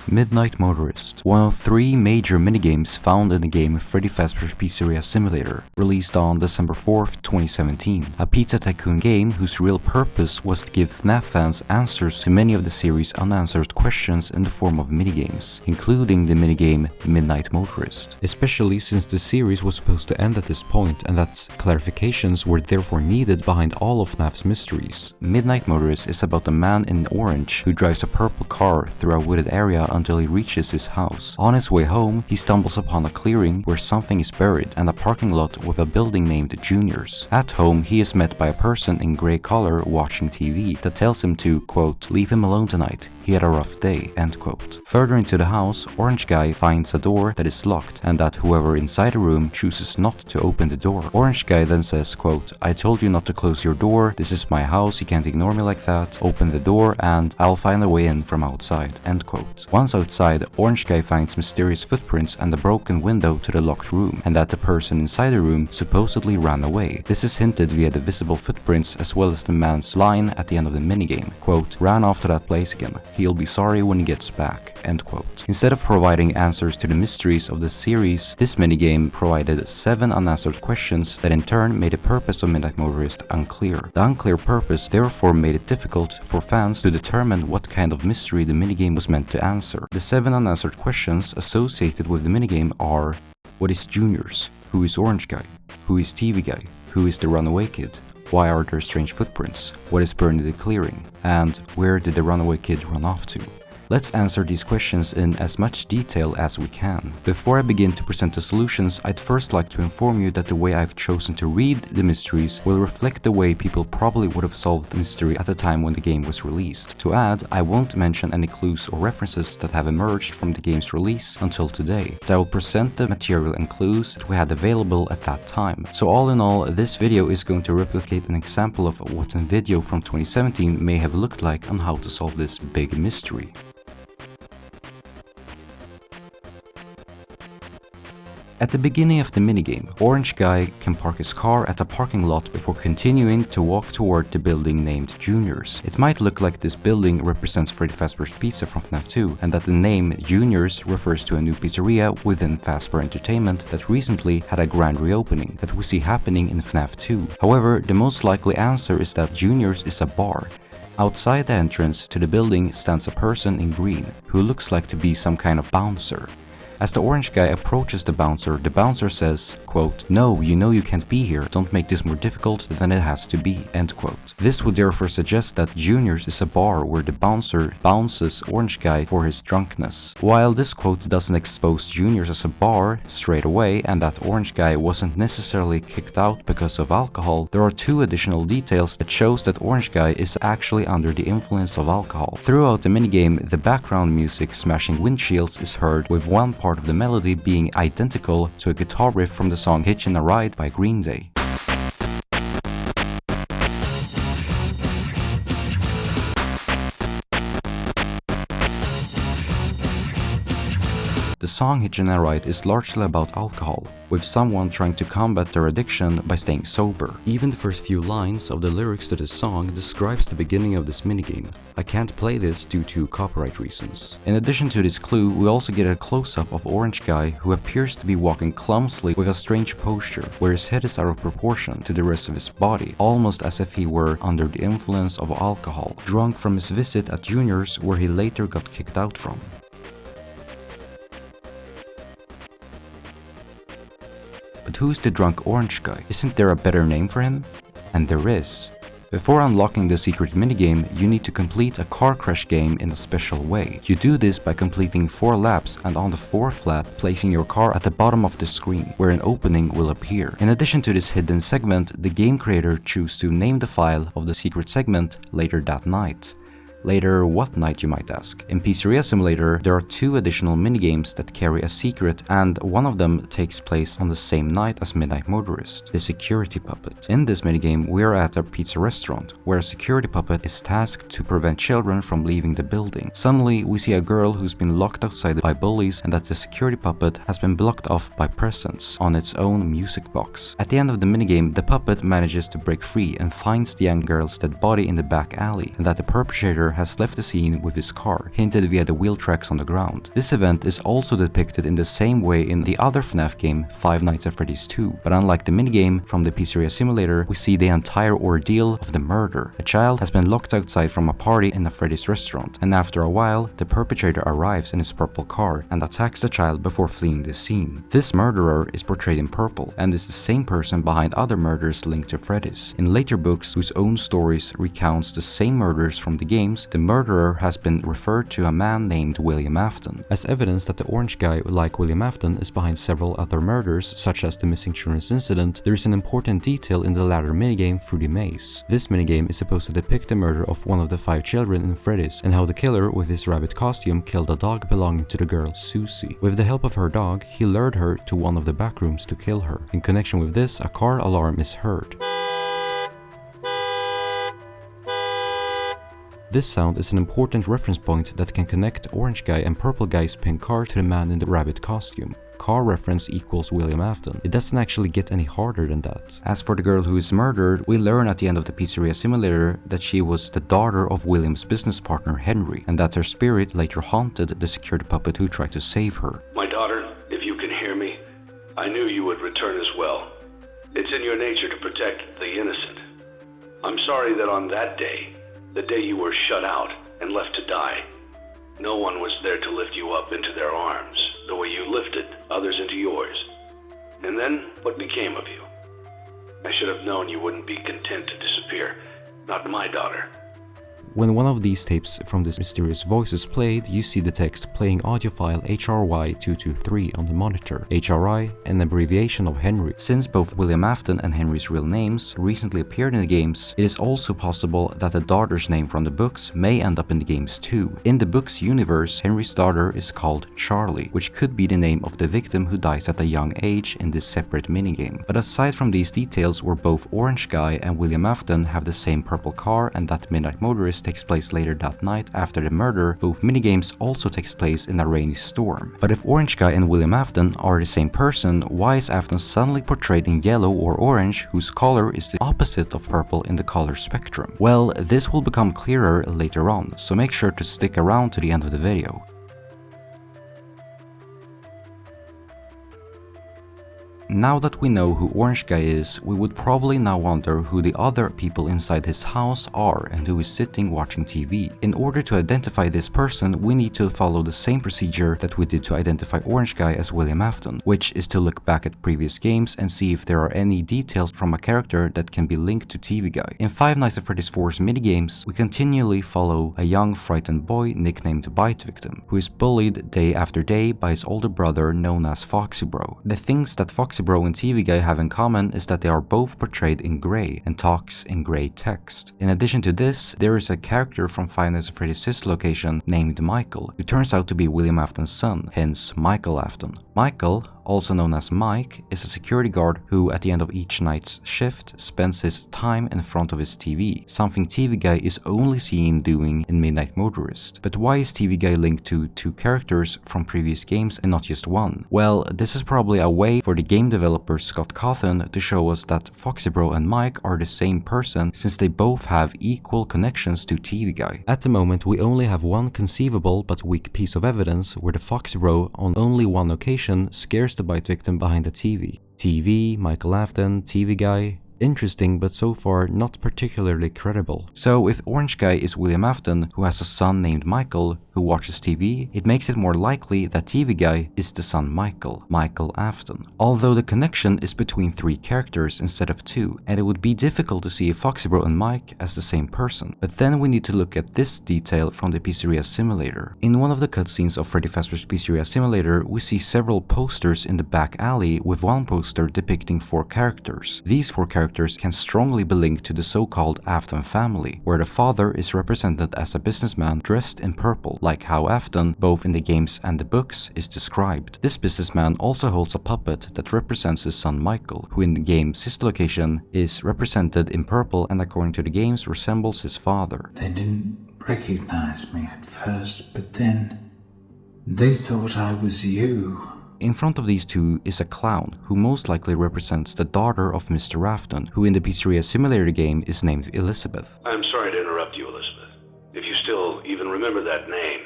Midnight Motorist, one of 3 major minigames found in the game Freddy Fazbear's Pizzeria Simulator, released on December 4th, 2017. A pizza tycoon game whose real purpose was to give FNaF fans answers to many of the series' unanswered questions in the form of minigames, including the minigame Midnight Motorist. Especially since the series was supposed to end at this point and that clarifications were therefore needed behind all of FNaF's mysteries. Midnight Motorist is about a man in orange who drives a purple car through a wooded area until he reaches his house. On his way home, he stumbles upon a clearing where something is buried and a parking lot with a building named Juniors. At home, he is met by a person in grey color watching TV that tells him to, quote, "leave him alone tonight. He had a rough day," end quote. Further into the house, Orange Guy finds a door that is locked and that whoever inside the room chooses not to open the door. Orange Guy then says, quote, "I told you not to close your door. This is my house. You can't ignore me like that. Open the door and I'll find a way in from outside," end quote. Once outside, Orange Guy finds mysterious footprints and a broken window to the locked room, and that the person inside the room supposedly ran away. This is hinted via the visible footprints as well as the man's line at the end of the minigame, quote, "ran off to that place again. He'll be sorry when he gets back," end quote. Instead of providing answers to the mysteries of the series, this minigame provided 7 unanswered questions that in turn made the purpose of Midnight Motorist unclear. The unclear purpose therefore made it difficult for fans to determine what kind of mystery the minigame was meant to answer. The 7 unanswered questions associated with the minigame are: what is Juniors? Who is Orange Guy? Who is TV Guy? Who is the Runaway Kid? Why are there strange footprints? What is burned in the clearing? And where did the Runaway Kid run off to? Let's answer these questions in as much detail as we can. Before I begin to present the solutions, I'd first like to inform you that the way I've chosen to read the mysteries will reflect the way people probably would have solved the mystery at the time when the game was released. To add, I won't mention any clues or references that have emerged from the game's release until today. I will present the material and clues that we had available at that time. So all in all, this video is going to replicate an example of what a video from 2017 may have looked like on how to solve this big mystery. At the beginning of the minigame, Orange Guy can park his car at a parking lot before continuing to walk toward the building named Juniors. It might look like this building represents Freddy Fazbear's Pizza from FNaF 2, and that the name Juniors refers to a new pizzeria within Fazbear Entertainment that recently had a grand reopening that we see happening in FNaF 2. However, the most likely answer is that Juniors is a bar. Outside the entrance to the building stands a person in green, who looks like to be some kind of bouncer. As the Orange Guy approaches the bouncer says, quote, "No, you know you can't be here. Don't make this more difficult than it has to be," end quote. This would therefore suggest that Juniors is a bar where the bouncer bounces Orange Guy for his drunkenness. While this quote doesn't expose Juniors as a bar straight away and that Orange Guy wasn't necessarily kicked out because of alcohol, there are 2 additional details that shows that Orange Guy is actually under the influence of alcohol. Throughout the minigame, the background music smashing windshields is heard, with one part of the melody being identical to a guitar riff from the song Hitchin' a Ride by Green Day. The song Hitchin' a Ride is largely about alcohol, with someone trying to combat their addiction by staying sober. Even the first few lines of the lyrics to this song describes the beginning of this minigame. I can't play this due to copyright reasons. In addition to this clue, we also get a close-up of Orange Guy, who appears to be walking clumsily with a strange posture, where his head is out of proportion to the rest of his body, almost as if he were under the influence of alcohol, drunk from his visit at Juniors, where he later got kicked out from. But who's the drunk Orange Guy? Isn't there a better name for him? And there is. Before unlocking the secret minigame, you need to complete a car crash game in a special way. You do this by completing 4 laps and on the 4th lap placing your car at the bottom of the screen, where an opening will appear. In addition to this hidden segment, the game creator chooses to name the file of the secret segment later that night. Later, what night, you might ask? In Pizzeria Simulator, there are 2 additional minigames that carry a secret, and one of them takes place on the same night as Midnight Motorist, the security puppet. In this minigame, we are at a pizza restaurant, where a security puppet is tasked to prevent children from leaving the building. Suddenly, we see a girl who's been locked outside by bullies, and that the security puppet has been blocked off by presents on its own music box. At the end of the minigame, the puppet manages to break free and finds the young girl's dead body in the back alley, and that the perpetrator has left the scene with his car, hinted via the wheel tracks on the ground. This event is also depicted in the same way in the other FNaF game, Five Nights at Freddy's 2, but unlike the minigame from the pizzeria simulator, we see the entire ordeal of the murder. A child has been locked outside from a party in a Freddy's restaurant, and after a while, the perpetrator arrives in his purple car and attacks the child before fleeing the scene. This murderer is portrayed in purple and is the same person behind other murders linked to Freddy's. In later books whose own stories recounts the same murders from the games, the murderer has been referred to a man named William Afton. As evidence that the orange guy, like William Afton, is behind several other murders, such as the missing children's incident, there is an important detail in the latter minigame, Through the Maze. This minigame is supposed to depict the murder of one of the 5 children in Freddy's, and how the killer with his rabbit costume killed a dog belonging to the girl Susie. With the help of her dog, he lured her to one of the back rooms to kill her. In connection with this, a car alarm is heard. This sound is an important reference point that can connect Orange Guy and Purple Guy's pink car to the man in the rabbit costume. Car reference equals William Afton. It doesn't actually get any harder than that. As for the girl who is murdered, we learn at the end of the pizzeria simulator that she was the daughter of William's business partner Henry, and that her spirit later haunted the security puppet who tried to save her. My daughter, if you can hear me, I knew you would return as well. It's in your nature to protect the innocent. I'm sorry that on that day, the day you were shut out and left to die, no one was there to lift you up into their arms, the way you lifted others into yours. And then, what became of you? I should have known you wouldn't be content to disappear. Not my daughter. When one of these tapes from this mysterious voice is played, you see the text playing audio file HRY223 on the monitor. HRY, an abbreviation of Henry. Since both William Afton and Henry's real names recently appeared in the games, it is also possible that the daughter's name from the books may end up in the games too. In the book's universe, Henry's daughter is called Charlie, which could be the name of the victim who dies at a young age in this separate minigame. But aside from these details, where both Orange Guy and William Afton have the same purple car and that Midnight Motorist takes place later that night after the murder, both minigames also takes place in a rainy storm. But if Orange Guy and William Afton are the same person, why is Afton suddenly portrayed in yellow or orange, whose color is the opposite of purple in the color spectrum? Well, this will become clearer later on, so make sure to stick around to the end of the video. Now that we know who Orange Guy is, we would probably now wonder who the other people inside his house are and who is sitting watching TV. In order to identify this person, we need to follow the same procedure that we did to identify Orange Guy as William Afton, which is to look back at previous games and see if there are any details from a character that can be linked to TV Guy. In Five Nights at Freddy's 4's minigames, we continually follow a young frightened boy nicknamed Bite Victim, who is bullied day after day by his older brother known as Foxy Bro. The things that Foxy Bro and TV Guy have in common is that they are both portrayed in grey and talks in grey text. In addition to this, there is a character from Five Nights at Freddy's sister location named Michael, who turns out to be William Afton's son, hence Michael Afton. Michael, also known as Mike, is a security guard who at the end of each night's shift spends his time in front of his TV, something TV Guy is only seen doing in Midnight Motorist. But why is TV Guy linked to 2 characters from previous games and not just one? Well, this is probably a way for the game developer Scott Cawthon to show us that Foxy Bro and Mike are the same person, since they both have equal connections to TV Guy. At the moment, we only have one conceivable but weak piece of evidence where the Foxy Bro on only one occasion scares the Bite Victim behind the TV. TV, Michael Afton, TV Guy. Interesting, but so far not particularly credible. So if Orange Guy is William Afton, who has a son named Michael, who watches TV, it makes it more likely that TV Guy is the son Michael Afton. Although the connection is between 3 characters instead of 2, and it would be difficult to see Foxy Bro and Mike as the same person. But then we need to look at this detail from the pizzeria simulator. In one of the cutscenes of Freddy Fazbear's Pizzeria Simulator, we see several posters in the back alley, with one poster depicting 4 characters. These 4 characters can strongly be linked to the so-called Afton family, where the father is represented as a businessman dressed in purple, like how Afton, both in the games and the books, is described. This businessman also holds a puppet that represents his son Michael, who in the game's sister location is represented in purple and according to the games resembles his father. They didn't recognize me at first, but then they thought I was you. In front of these 2 is a clown, who most likely represents the daughter of Mr. Afton, who in the Pizzeria Simulator game is named Elizabeth. I'm sorry to interrupt you, Elizabeth. if you still even remember that name.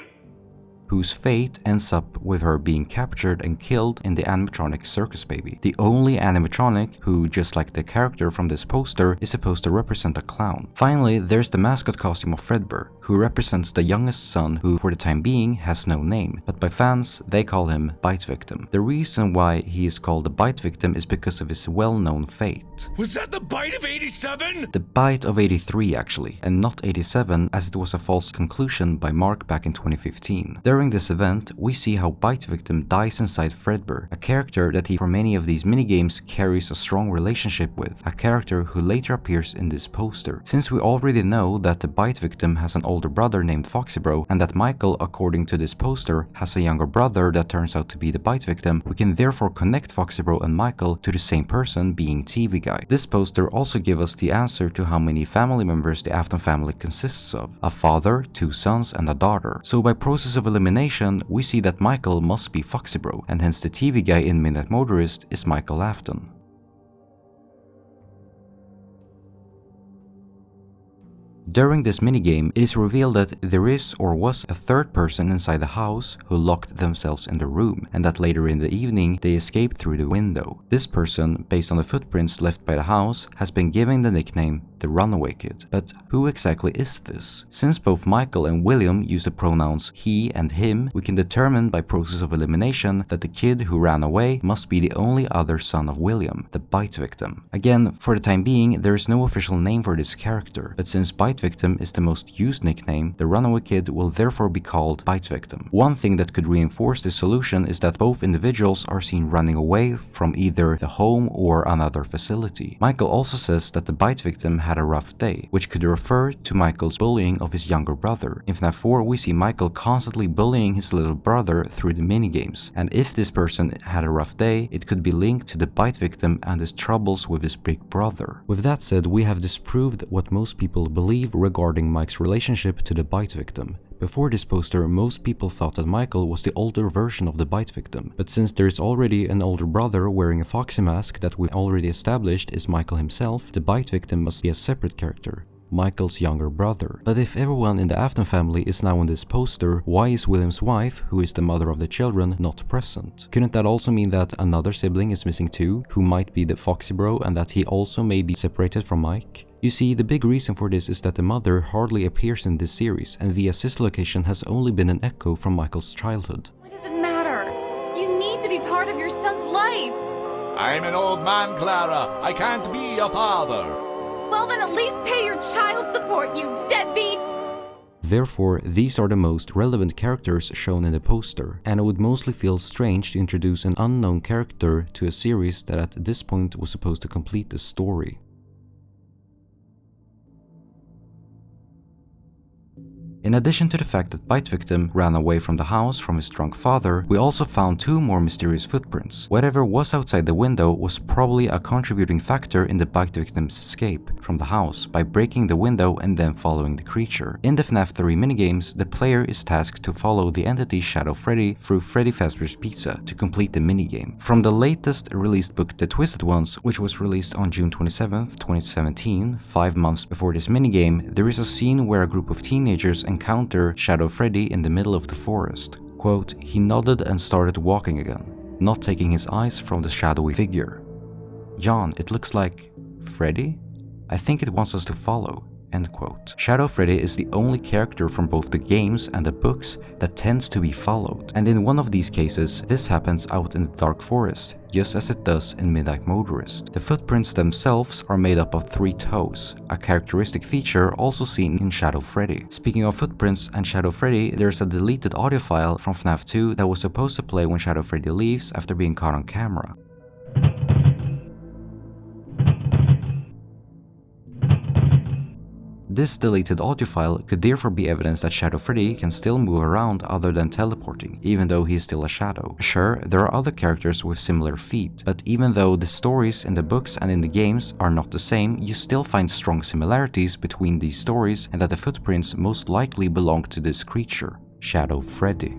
Whose fate ends up with her being captured and killed in the animatronic Circus Baby. The only animatronic who, just like the character from this poster, is supposed to represent a clown. Finally, there's the mascot costume of Fredbear, who represents the youngest son who, for the time being, has no name, but by fans, they call him Bite Victim. The reason why he is called the Bite Victim is because of his well-known fate. Was that the bite of 87? The bite of 83 actually, and not 87 as it was a false conclusion by Mark back in 2015. During this event, we see how Bite Victim dies inside Fredbear, a character that he for many of these minigames carries a strong relationship with, a character who later appears in this poster. Since we already know that the Bite Victim has an older brother named Foxybro, and that Michael, according to this poster, has a younger brother that turns out to be the Bite Victim, we can therefore connect Foxybro and Michael to the same person, being TV Guy. This poster also gives us the answer to how many family members the Afton family consists of: a father, 2 sons, and a daughter. So by process of elimination, we see that Michael must be Foxybro, and hence the TV Guy in Midnight Motorist is Michael Afton. During this minigame, it is revealed that there is or was a third person inside the house who locked themselves in the room, and that later in the evening they escaped through the window. This person, based on the footprints left by the house, has been given the nickname the Runaway Kid. But who exactly is this? Since both Michael and William use the pronouns he and him, we can determine by process of elimination that the kid who ran away must be the only other son of William, the Bite Victim. Again, for the time being, there is no official name for this character, but since Bite Victim is the most used nickname, the Runaway Kid will therefore be called Bite Victim. One thing that could reinforce this solution is that both individuals are seen running away from either the home or another facility. Michael also says that the Bite Victim had a rough day, which could refer to Michael's bullying of his younger brother. In FNaF 4, we see Michael constantly bullying his little brother through the minigames, and if this person had a rough day, it could be linked to the Bite Victim and his troubles with his big brother. With that said, we have disproved what most people believe regarding Mike's relationship to the Bite Victim. Before this poster, most people thought that Michael was the older version of the Bite Victim, but since there is already an older brother wearing a foxy mask that we already established is Michael himself, the Bite Victim must be a separate character, Michael's younger brother. But if everyone in the Afton family is now on this poster, why is William's wife, who is the mother of the children, not present? Couldn't that also mean that another sibling is missing too, who might be the Foxybro, and that he also may be separated from Mike? You see, the big reason for this is that the mother hardly appears in this series, and the assist location has only been an echo from Michael's childhood. What does it matter? You need to be part of your son's life. I'm an old man, Clara. I can't be a father. Well, then at least pay your child support, you deadbeat! Therefore, these are the most relevant characters shown in the poster, and it would mostly feel strange to introduce an unknown character to a series that at this point was supposed to complete the story. In addition to the fact that Bite Victim ran away from the house from his drunk father, we also found 2 more mysterious footprints. Whatever was outside the window was probably a contributing factor in the Bite Victim's escape from the house by breaking the window and then following the creature. In the FNaF 3 minigames, the player is tasked to follow the entity Shadow Freddy through Freddy Fazbear's Pizza to complete the minigame. From the latest released book The Twisted Ones, which was released on June 27, 2017, 5 months before this minigame, there is a scene where a group of teenagers encounter Shadow Freddy in the middle of the forest. Quote, he nodded and started walking again, not taking his eyes from the shadowy figure. John, it looks like Freddy? I think it wants us to follow. End quote. Shadow Freddy is the only character from both the games and the books that tends to be followed, and in one of these cases, this happens out in the dark forest, just as it does in Midnight Motorist. The footprints themselves are made up of 3 toes, a characteristic feature also seen in Shadow Freddy. Speaking of footprints and Shadow Freddy, there's a deleted audio file from FNaF 2 that was supposed to play when Shadow Freddy leaves after being caught on camera. This deleted audio file could therefore be evidence that Shadow Freddy can still move around other than teleporting, even though he is still a shadow. Sure, there are other characters with similar feat, but even though the stories in the books and in the games are not the same, you still find strong similarities between these stories and that the footprints most likely belong to this creature, Shadow Freddy.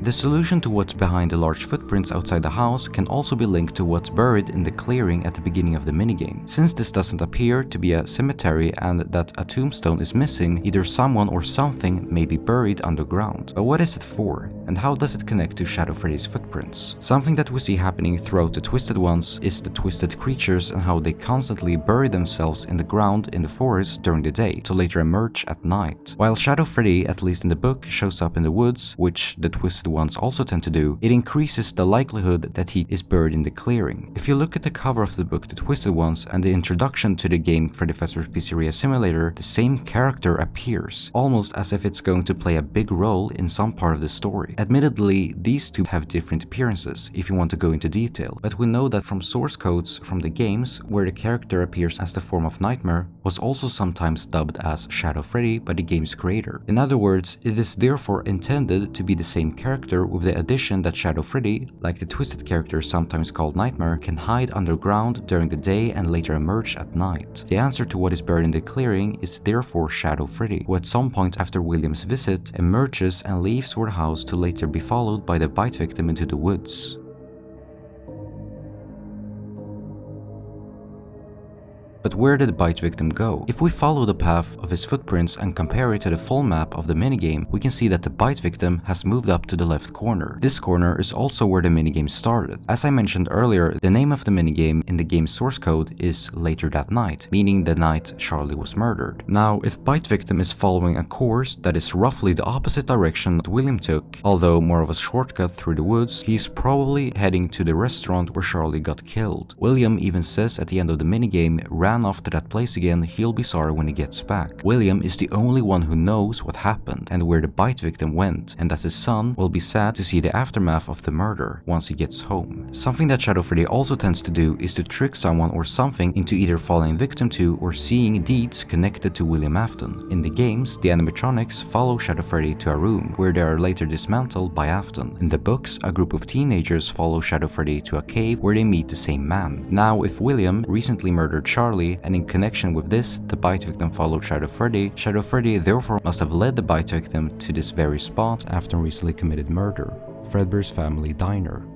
The solution to what's behind the large footprints outside the house can also be linked to what's buried in the clearing at the beginning of the minigame. Since this doesn't appear to be a cemetery and that a tombstone is missing, either someone or something may be buried underground. But what is it for, and how does it connect to Shadow Freddy's footprints? Something that we see happening throughout the Twisted Ones is the twisted creatures and how they constantly bury themselves in the ground in the forest during the day to later emerge at night. While Shadow Freddy, at least in the book, shows up in the woods, which the Twisted Ones also tend to do, it increases the likelihood that he is buried in the clearing. If you look at the cover of the book The Twisted Ones and the introduction to the game Freddy Fazbear's Pizzeria Simulator, the same character appears, almost as if it's going to play a big role in some part of the story. Admittedly, these two have different appearances if you want to go into detail, but we know that from source codes from the games where the character appears as the form of Nightmare was also sometimes dubbed as Shadow Freddy by the game's creator. In other words, it is therefore intended to be the same character with the addition that Shadow Freddy, like the twisted character sometimes called Nightmare, can hide underground during the day and later emerge at night. The answer to what is buried in the clearing is therefore Shadow Freddy, who at some point after William's visit emerges and leaves for the house to later be followed by the bite victim into the woods. But where did the bite victim go? If we follow the path of his footprints and compare it to the full map of the minigame, we can see that the bite victim has moved up to the left corner. This corner is also where the minigame started. As I mentioned earlier, the name of the minigame in the game's source code is Later That Night, meaning the night Charlie was murdered. Now, if bite victim is following a course that is roughly the opposite direction that William took, although more of a shortcut through the woods, he's probably heading to the restaurant where Charlie got killed. William even says at the end of the minigame, ran off to that place again, he'll be sorry when he gets back. William is the only one who knows what happened and where the bite victim went, and that his son will be sad to see the aftermath of the murder once he gets home. Something that Shadow Freddy also tends to do is to trick someone or something into either falling victim to or seeing deeds connected to William Afton. In the games, the animatronics follow Shadow Freddy to a room where they are later dismantled by Afton. In the books, a group of teenagers follow Shadow Freddy to a cave where they meet the same man. Now, if William recently murdered Charlie, and in connection with this, the bite victim followed Shadow Freddy therefore must have led the bite victim to this very spot after recently committed murder, Fredbear's Family Diner.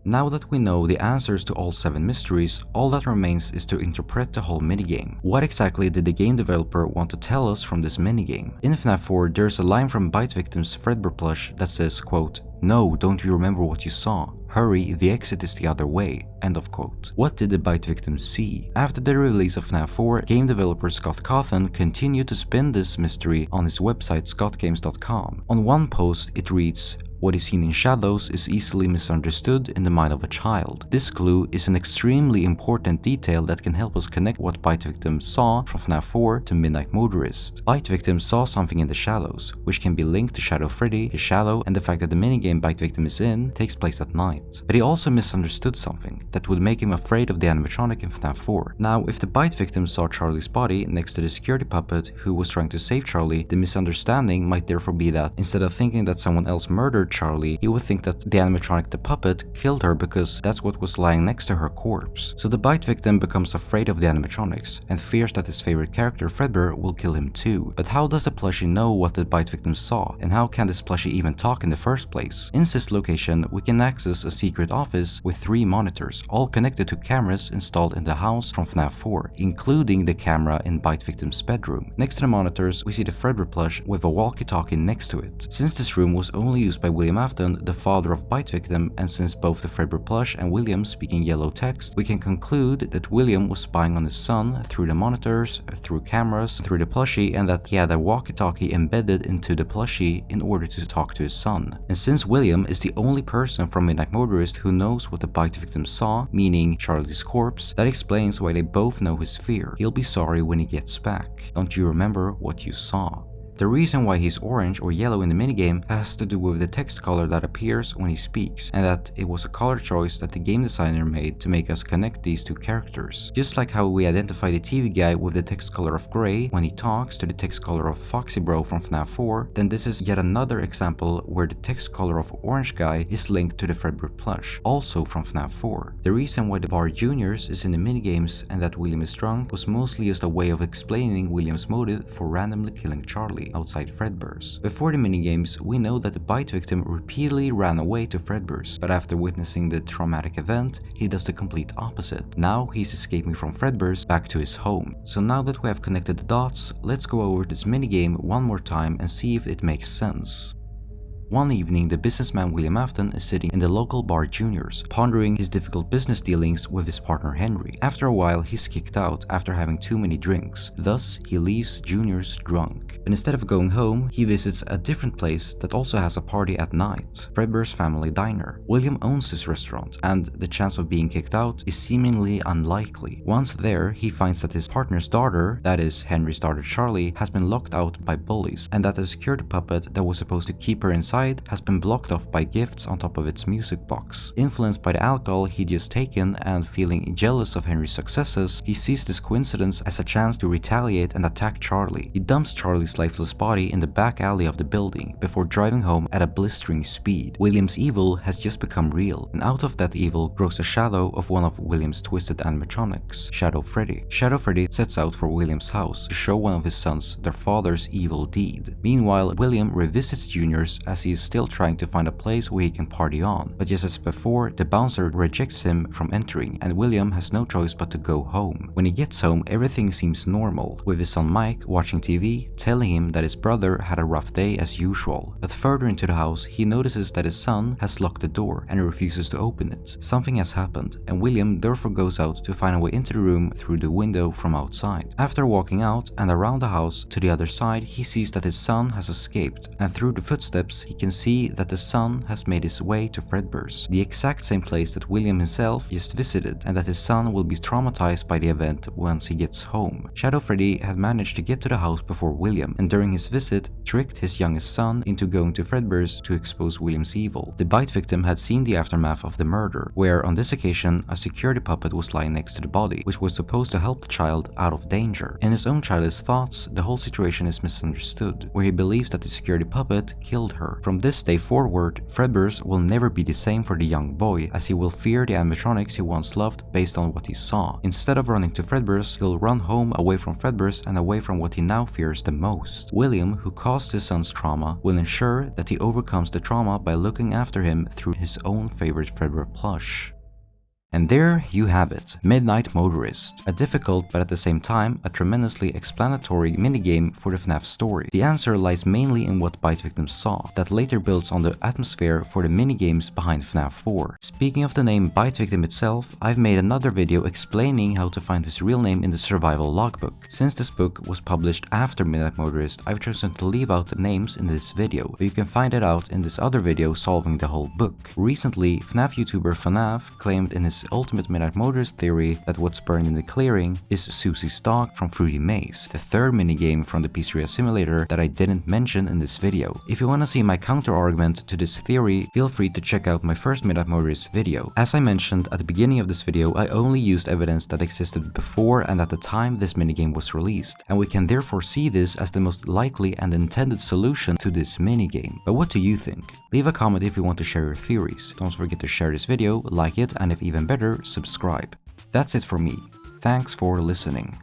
Now that we know the answers to all 7 mysteries, all that remains is to interpret the whole minigame. What exactly did the game developer want to tell us from this minigame? In FNaF 4, there's a line from Bite Victim's Fredbear plush that says, quote, "No, don't you remember what you saw? Hurry, the exit is the other way." End of quote. What did the bite victim see? After the release of FNaF 4, game developer Scott Cawthon continued to spin this mystery on his website scottgames.com. On one post, it reads, "What is seen in shadows is easily misunderstood in the mind of a child. This clue is an extremely important detail that can help us connect what Bite Victim saw from FNaF 4 to Midnight Motorist. Bite Victim saw something in the shadows, which can be linked to Shadow Freddy, his shadow, and the fact that the minigame Bite Victim is in takes place at night. But he also misunderstood something that would make him afraid of the animatronic in FNaF 4. Now, if the Bite Victim saw Charlie's body next to the security puppet who was trying to save Charlie, the misunderstanding might therefore be that instead of thinking that someone else murdered Charlie, he would think that the animatronic, the puppet, killed her because that's what was lying next to her corpse. So the bite victim becomes afraid of the animatronics and fears that his favorite character, Fredbear, will kill him too. But how does the plushie know what the bite victim saw, and how can this plushie even talk in the first place? In this location, we can access a secret office with 3 monitors, all connected to cameras installed in the house from FNaF 4, including the camera in bite victim's bedroom. Next to the monitors, we see the Fredbear plush with a walkie-talkie next to it. Since this room was only used by William Afton, the father of Bite Victim, and since both the Fredbear plush and William speak in yellow text, we can conclude that William was spying on his son through the monitors, through cameras, through the plushie, and that he had a walkie-talkie embedded into the plushie in order to talk to his son. And since William is the only person from Midnight Motorist who knows what the Bite Victim saw, meaning Charlie's corpse, that explains why they both know his fear. He'll be sorry when he gets back. Don't you remember what you saw? The reason why he's orange or yellow in the minigame has to do with the text color that appears when he speaks, and that it was a color choice that the game designer made to make us connect these two characters. Just like how we identify the TV guy with the text color of gray when he talks to the text color of Foxy Bro from FNAF 4, then this is yet another example where the text color of orange guy is linked to the Fredbear plush, also from FNAF 4. The reason why the bar Juniors is in the minigames and that William is drunk was mostly just a way of explaining William's motive for randomly killing Charlie outside Fredbear's. Before the minigames, we know that the bite victim repeatedly ran away to Fredbear's, but after witnessing the traumatic event, he does the complete opposite. Now he's escaping from Fredbear's back to his home. So now that we have connected the dots, let's go over this minigame one more time and see if it makes sense. One evening, the businessman William Afton is sitting in the local bar Juniors, pondering his difficult business dealings with his partner Henry. After a while, he's kicked out after having too many drinks. Thus, he leaves Juniors drunk. But instead of going home, he visits a different place that also has a party at night, Fredbear's Family Diner. William owns this restaurant, and the chance of being kicked out is seemingly unlikely. Once there, he finds that his partner's daughter, that is Henry's daughter Charlie, has been locked out by bullies, and that the security puppet that was supposed to keep her inside has been blocked off by gifts on top of its music box. Influenced by the alcohol he'd just taken and feeling jealous of Henry's successes, he sees this coincidence as a chance to retaliate and attack Charlie. He dumps Charlie's lifeless body in the back alley of the building before driving home at a blistering speed. William's evil has just become real, and out of that evil grows a shadow of one of William's twisted animatronics, Shadow Freddy. Shadow Freddy sets out for William's house to show one of his sons their father's evil deed. Meanwhile, William revisits Juniors as he is still trying to find a place where he can party on, but just as before, the bouncer rejects him from entering, and William has no choice but to go home. When he gets home, everything seems normal, with his son Mike watching TV, telling him that his brother had a rough day as usual. But further into the house, he notices that his son has locked the door and refuses to open it. Something has happened, and William therefore goes out to find a way into the room through the window from outside. After walking out and around the house to the other side, he sees that his son has escaped, and through the footsteps, he can see that the son has made his way to Fredbear's, the exact same place that William himself just visited, and that his son will be traumatized by the event once he gets home. Shadow Freddy had managed to get to the house before William, and during his visit, tricked his youngest son into going to Fredbear's to expose William's evil. The bite victim had seen the aftermath of the murder, where on this occasion, a security puppet was lying next to the body, which was supposed to help the child out of danger. In his own childish thoughts, the whole situation is misunderstood, where he believes that the security puppet killed her. From this day forward, Fredbear's will never be the same for the young boy, as he will fear the animatronics he once loved based on what he saw. Instead of running to Fredbear's, he'll run home away from Fredbear's and away from what he now fears the most. William, who caused his son's trauma, will ensure that he overcomes the trauma by looking after him through his own favorite Fredbear plush. And there you have it, Midnight Motorist, a difficult but at the same time a tremendously explanatory minigame for the FNAF story. The answer lies mainly in what bite victims saw, that later builds on the atmosphere for the minigames behind FNAF 4. Speaking of the name bite victim itself, I've made another video explaining how to find his real name in the survival logbook. Since this book was published after Midnight Motorist, I've chosen to leave out the names in this video, but you can find it out in this other video solving the whole book. Recently, FNAF YouTuber FNaF claimed in his ultimate Midnight Motorist theory that what's burned in the clearing is Susie's dog from Fruity Maze, the third minigame from the Pizzeria Simulator that I didn't mention in this video. If you want to see my counter-argument to this theory, feel free to check out my first Midnight Motorist video. As I mentioned at the beginning of this video, I only used evidence that existed before and at the time this minigame was released, and we can therefore see this as the most likely and intended solution to this minigame. But what do you think? Leave a comment if you want to share your theories. Don't forget to share this video, like it, and if even better, subscribe. That's it for me. Thanks for listening.